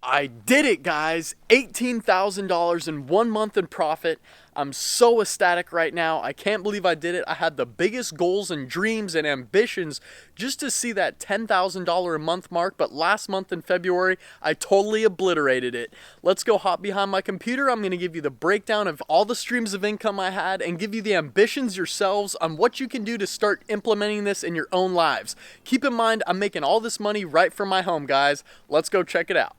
I did it, guys! $18,000 in 1 month in profit. I'm so ecstatic right now. I can't believe I did it. I had the biggest goals and dreams and ambitions just to see that $10,000 a month mark, but last month in February, I totally obliterated it. Let's go hop behind my computer. I'm going to give you the breakdown of all the streams of income I had and give you the ambitions yourselves on what you can do to start implementing this in your own lives. Keep in mind, I'm making all this money right from my home, guys. Let's go check it out.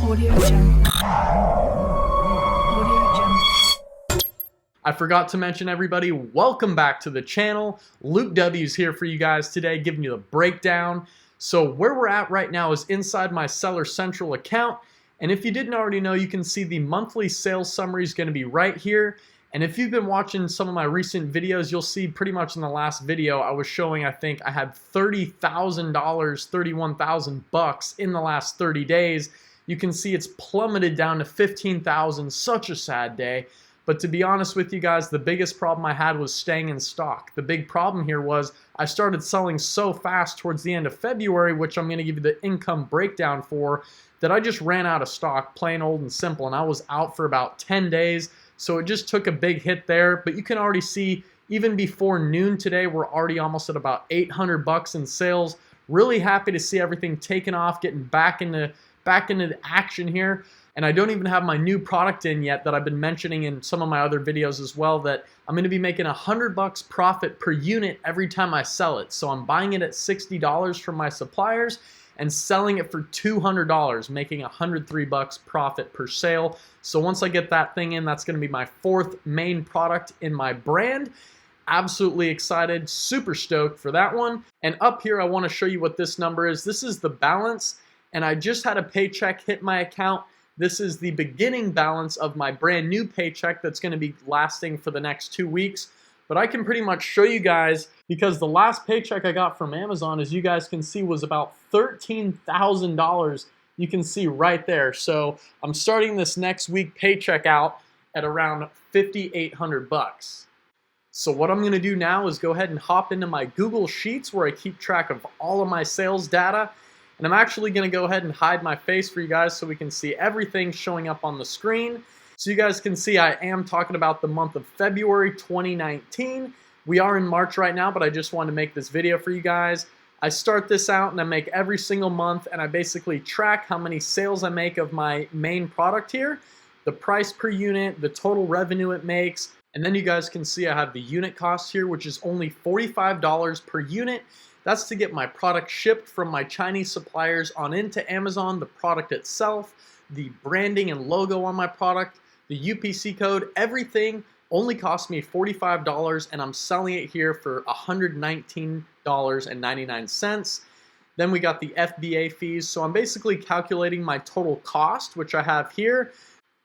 Audio Jungle. Audio Jungle. I forgot to mention, everybody, welcome back to the channel. Luke W's here for you guys today, giving you the breakdown. So where we're at right now is inside my Seller Central account. And if you didn't already know, you can see the monthly sales summary is going to be right here. And if you've been watching some of my recent videos, you'll see pretty much in the last video, I was showing, I think I had $30,000, 31,000 bucks in the last 30 days. You can see it's plummeted down to 15,000, such a sad day. But to be honest with you guys, the biggest problem I had was staying in stock. The big problem here was I started selling so fast towards the end of February, which I'm going to give you the income breakdown for, that I just ran out of stock, plain old and simple, and I was out for about 10 days. So it just took a big hit there, but you can already see even before noon today, we're already almost at about 800 bucks in sales. Really happy to see everything taken off, getting back into the action here. And I don't even have my new product in yet that I've been mentioning in some of my other videos as well, that I'm going to be making 100 bucks profit per unit every time I sell it. So I'm buying it at $60 from my suppliers and selling it for $200, making 103 bucks profit per sale. So once I get that thing in, that's going to be my fourth main product in my brand. Absolutely excited, super stoked for that one. And up here, I want to show you what this number is. This is the balance, and I just had a paycheck hit my account. This is the beginning balance of my brand new paycheck that's going to be lasting for the next 2 weeks. But I can pretty much show you guys, because the last paycheck I got from Amazon, as you guys can see, was about $13,000. You can see right there. So I'm starting this next week paycheck out at around 5,800 bucks. So what I'm going to do now is go ahead and hop into my Google Sheets where I keep track of all of my sales data. And I'm actually going to go ahead and hide my face for you guys so we can see everything showing up on the screen. So you guys can see I am talking about the month of February 2019. We are in March right now, but I just wanted to make this video for you guys. I start this out and I make every single month, and I basically track how many sales I make of my main product here, the price per unit, the total revenue it makes, and then you guys can see I have the unit cost here, which is only $45 per unit. That's to get my product shipped from my Chinese suppliers on into Amazon, the product itself, the branding and logo on my product, the UPC code, everything only cost me $45, and I'm selling it here for $119.99. Then we got the FBA fees, so I'm basically calculating my total cost, which I have here.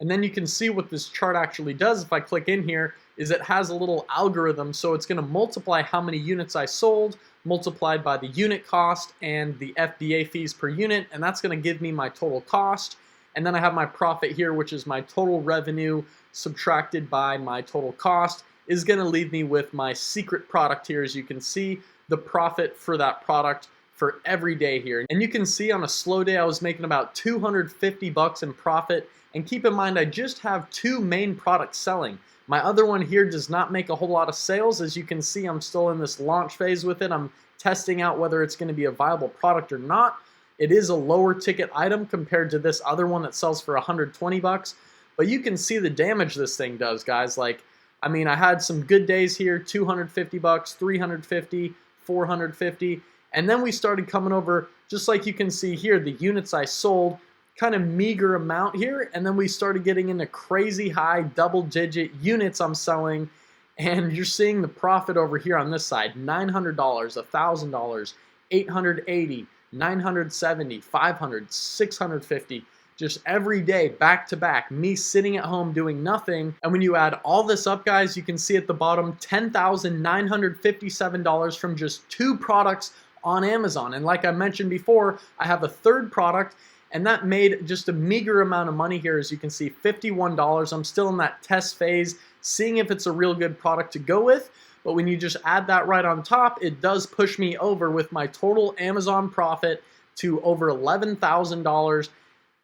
And then you can see what this chart actually does if I click in here, is it has a little algorithm, so it's going to multiply how many units I sold, multiplied by the unit cost and the FBA fees per unit, and that's going to give me my total cost. And then I have my profit here, which is my total revenue subtracted by my total cost, is going to leave me with my secret product here. As you can see, the profit for that product for every day here. And you can see on a slow day, I was making about 250 bucks in profit. And keep in mind, I just have two main products selling. My other one here does not make a whole lot of sales. As you can see, I'm still in this launch phase with it. I'm testing out whether it's going to be a viable product or not. It is a lower ticket item compared to this other one that sells for 120 bucks. But you can see the damage this thing does, guys. Like, I mean, I had some good days here, 250 bucks, 350, 450. And then we started coming over, just like you can see here, the units I sold, kind of meager amount here. And then we started getting into crazy high double-digit units I'm selling. And you're seeing the profit over here on this side, $900, $1,000, $880, $970, $500, $650, just every day, back to back, me sitting at home doing nothing. And when you add all this up, guys, you can see at the bottom, $10,957 from just two products on Amazon. And like I mentioned before, I have a third product, and that made just a meager amount of money here. As you can see, $51. I'm still in that test phase, seeing if it's a real good product to go with. But when you just add that right on top, it does push me over with my total Amazon profit to over $11,000.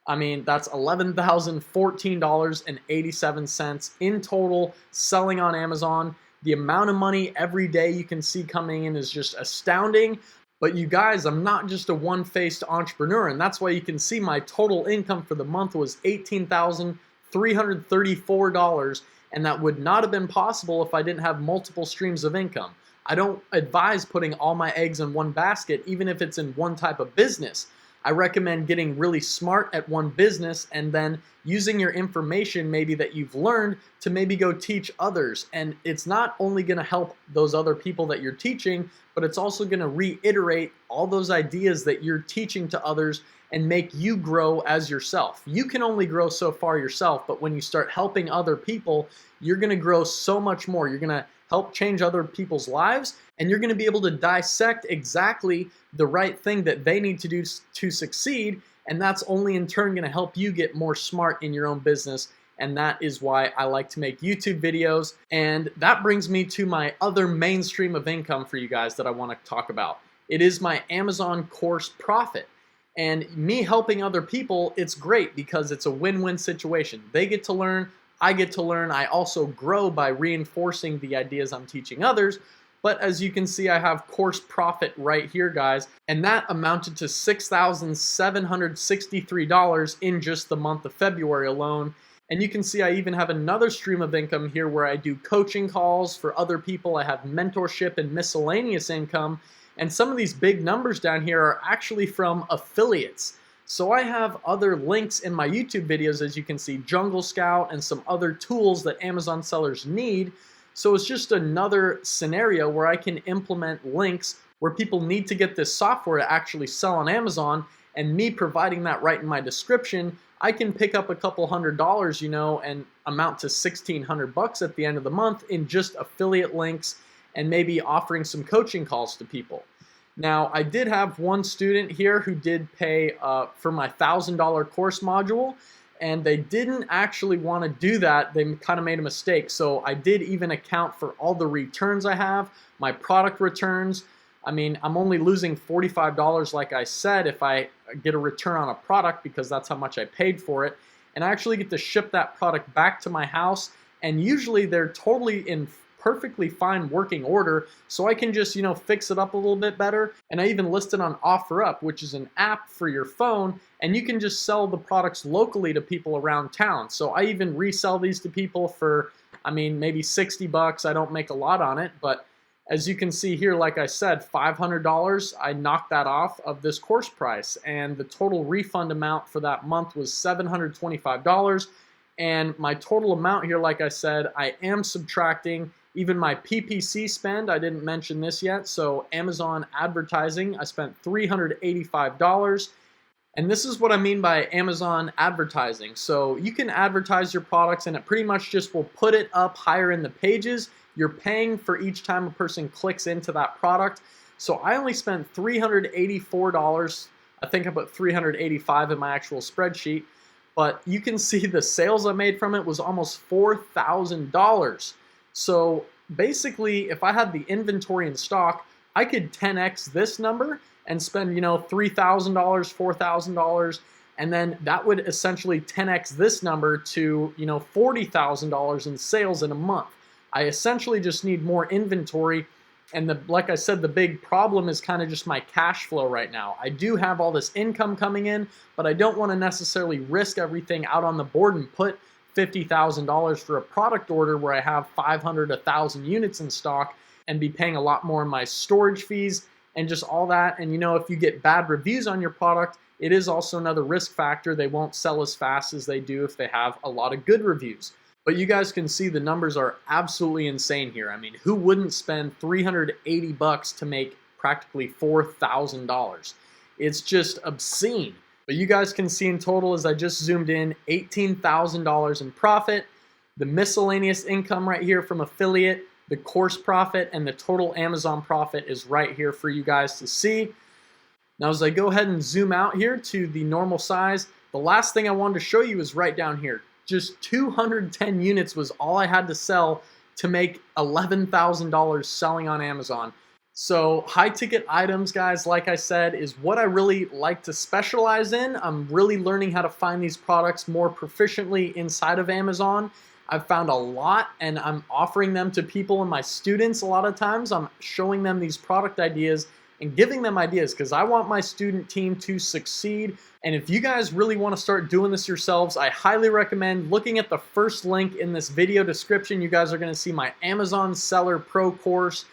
I mean, that's $11,014.87 in total selling on Amazon. The amount of money every day you can see coming in is just astounding. But you guys, I'm not just a one-faced entrepreneur, and that's why you can see my total income for the month was $18,334, and that would not have been possible if I didn't have multiple streams of income. I don't advise putting all my eggs in one basket, even if it's in one type of business. I recommend getting really smart at one business and then using your information maybe that you've learned to maybe go teach others. And it's not only going to help those other people that you're teaching, but it's also going to reiterate all those ideas that you're teaching to others and make you grow as yourself. You can only grow so far yourself, but when you start helping other people, you're going to grow so much more. You're going to help change other people's lives, and you're going to be able to dissect exactly the right thing that they need to do to succeed, and that's only in turn going to help you get more smart in your own business. And that is why I like to make YouTube videos. And that brings me to my other mainstream of income for you guys that I want to talk about. It is my Amazon course profit. And me helping other people, it's great because it's a win-win situation. They get to learn, I get to learn. I also grow by reinforcing the ideas I'm teaching others. But as you can see, I have course profit right here, guys, and that amounted to $6,763 in just the month of February alone. And you can see I even have another stream of income here where I do coaching calls for other people. I have mentorship and miscellaneous income. And some of these big numbers down here are actually from affiliates. So I have other links in my YouTube videos, as you can see, Jungle Scout and some other tools that Amazon sellers need. So it's just another scenario where I can implement links where people need to get this software to actually sell on Amazon, and me providing that right in my description, I can pick up a couple $100, you know, and amount to $1,600 at the end of the month in just affiliate links and maybe offering some coaching calls to people. Now, I did have one student here who did pay for my $1,000 course module, and they didn't actually want to do that. They kind of made a mistake. So I did even account for all the returns I have, my product returns. I mean, I'm only losing $45, like I said, if I get a return on a product because that's how much I paid for it. And I actually get to ship that product back to my house, and usually they're totally in perfectly fine working order, so I can just, you know, fix it up a little bit better. And I even list it on OfferUp, which is an app for your phone, and you can just sell the products locally to people around town. So I even resell these to people for, I mean, maybe $60. I don't make a lot on it, but as you can see here, like I said, $500, I knocked that off of this course price, and the total refund amount for that month was $725. And my total amount here, like I said, I am subtracting even my PPC spend. I didn't mention this yet. So Amazon advertising, I spent $385. And this is what I mean by Amazon advertising. So you can advertise your products and it pretty much just will put it up higher in the pages. You're paying for each time a person clicks into that product. So I only spent $384. I think I put $385 in my actual spreadsheet. But you can see the sales I made from it was almost $4,000. So basically, if I had the inventory in stock, I could 10x this number and spend, you know, $3,000, $4,000, and then that would essentially 10x this number to, you know, $40,000 in sales in a month. I essentially just need more inventory. And like I said, the big problem is kind of just my cash flow right now. I do have all this income coming in, but I don't want to necessarily risk everything out on the board and put $50,000 for a product order where I have 500, 1,000 units in stock and be paying a lot more in my storage fees and just all that. And you know, if you get bad reviews on your product, it is also another risk factor. They won't sell as fast as they do if they have a lot of good reviews. But you guys can see the numbers are absolutely insane here. I mean, who wouldn't spend $380 to make practically $4,000? It's just obscene. But you guys can see in total, as I just zoomed in, $18,000 in profit, the miscellaneous income right here from affiliate, the course profit, and the total Amazon profit is right here for you guys to see. Now, as I go ahead and zoom out here to the normal size, the last thing I wanted to show you is right down here. Just 210 units was all I had to sell to make $11,000 selling on Amazon. So high ticket items, guys, like I said, is what I really like to specialize in. I'm really learning how to find these products more proficiently inside of Amazon. I've found a lot and I'm offering them to people and my students a lot of times. I'm showing them these product ideas and giving them ideas because I want my student team to succeed. And if you guys really want to start doing this yourselves, I highly recommend looking at the first link in this video description. You guys are going to see my Amazon Seller Pro course.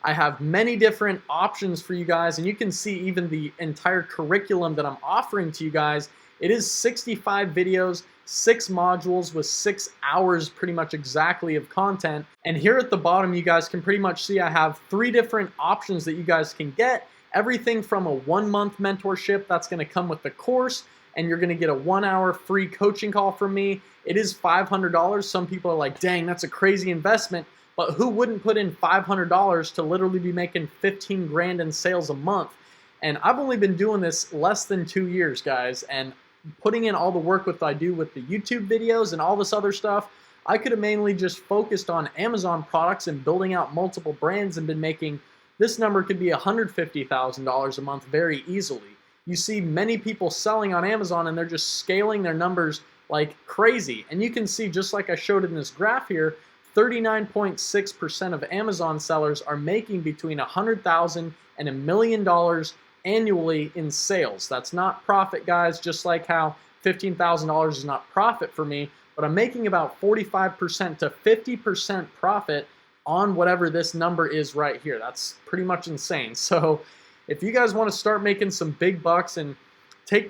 I have many different options for you guys, and you can see even the entire curriculum that I'm offering to you guys. It is 65 videos, 6 modules with 6 hours pretty much exactly of content. And here at the bottom, you guys can pretty much see I have 3 different options that you guys can get. Everything from a 1-month mentorship that's going to come with the course, and you're going to get a 1-hour free coaching call from me. It is $500. Some people are like, dang, that's a crazy investment. But who wouldn't put in $500 to literally be making 15 grand in sales a month? And I've only been doing this less than 2 years, guys, and putting in all the work I do with the YouTube videos and all this other stuff, I could have mainly just focused on Amazon products and building out multiple brands and been making, this number could be $150,000 a month very easily. You see many people selling on Amazon and they're just scaling their numbers like crazy. And you can see, just like I showed in this graph here, 39.6% of Amazon sellers are making between $100,000 and $1 million annually in sales. That's not profit, guys, just like how $15,000 is not profit for me, but I'm making about 45% to 50% profit on whatever this number is right here. That's pretty much insane. So if you guys want to start making some big bucks and take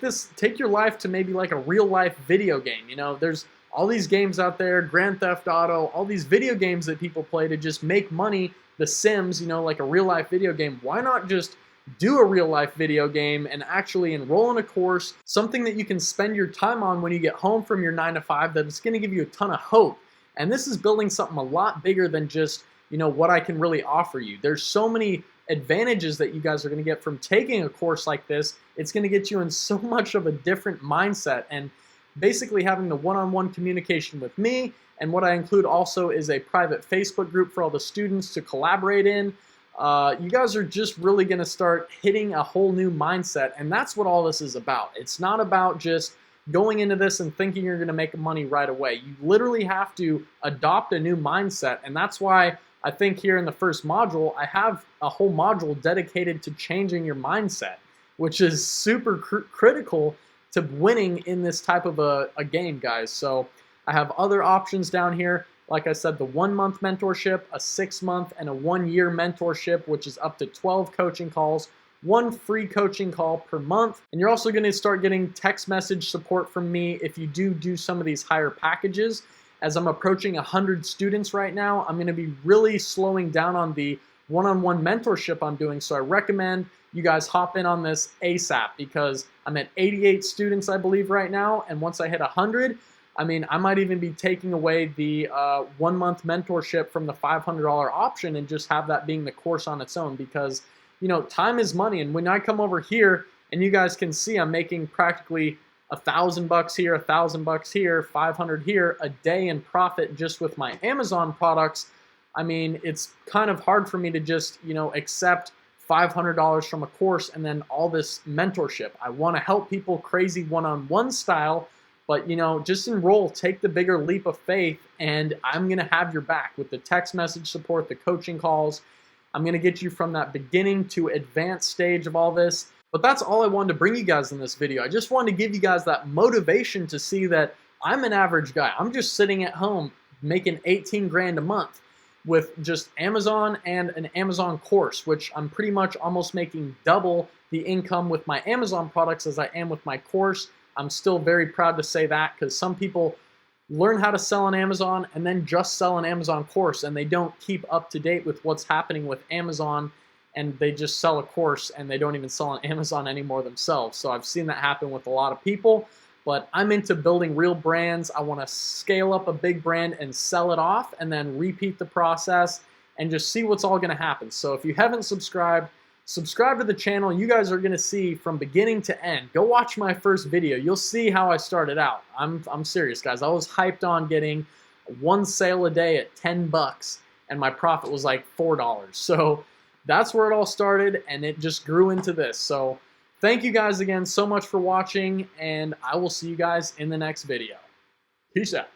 your life to maybe like a real life video game, you know, there's all these games out there, Grand Theft Auto, all these video games that people play to just make money, The Sims, you know, like a real life video game. Why not just do a real life video game and actually enroll in a course, something that you can spend your time on when you get home from your 9 to 5 that's going to give you a ton of hope. And this is building something a lot bigger than just, you know, what I can really offer you. There's so many advantages that you guys are going to get from taking a course like this. It's going to get you in so much of a different mindset, and basically having the one-on-one communication with me. And what I include also is a private Facebook group for all the students to collaborate in. You guys are just really going to start hitting a whole new mindset, and that's what all this is about. It's not about just going into this and thinking you're going to make money right away. You literally have to adopt a new mindset, and that's why I think here in the first module, I have a whole module dedicated to changing your mindset, which is super critical to winning in this type of a game, guys. So I have other options down here. Like I said, the 1-month mentorship, a 6-month, and a 1-year mentorship, which is up to 12 coaching calls, 1 free coaching call per month. And you're also going to start getting text message support from me if you do some of these higher packages. As I'm approaching 100 students right now, I'm going to be really slowing down on the one-on-one mentorship I'm doing. So I recommend you guys hop in on this ASAP, because I'm at 88 students, I believe, right now. And once I hit 100, I mean, I might even be taking away the 1-month mentorship from the $500 option and just have that being the course on its own, because, you know, time is money. And when I come over here and you guys can see I'm making practically $1,000 here, $1,000 here, 500 here a day in profit just with my Amazon products. I mean, it's kind of hard for me to just, you know, accept $500 from a course and then all this mentorship. I want to help people crazy one-on-one style, but, you know, just enroll, take the bigger leap of faith, and I'm going to have your back with the text message support, the coaching calls. I'm going to get you from that beginning to advanced stage of all this. But that's all I wanted to bring you guys in this video. I just wanted to give you guys that motivation to see that I'm an average guy. I'm just sitting at home making 18 grand a month with just Amazon and an Amazon course, which I'm pretty much almost making double the income with my Amazon products as I am with my course. I'm still very proud to say that, because some people learn how to sell on Amazon and then just sell an Amazon course, and they don't keep up to date with what's happening with Amazon, and they just sell a course and they don't even sell on Amazon anymore themselves. So I've seen that happen with a lot of people. But I'm into building real brands. I want to scale up a big brand and sell it off and then repeat the process and just see what's all going to happen. So if you haven't subscribed, subscribe to the channel. You guys are going to see from beginning to end. Go watch my first video. You'll see how I started out. I'm serious, guys. I was hyped on getting 1 sale a day at $10 and my profit was like $4. So that's where it all started, and it just grew into this. So thank you guys again so much for watching, and I will see you guys in the next video. Peace out.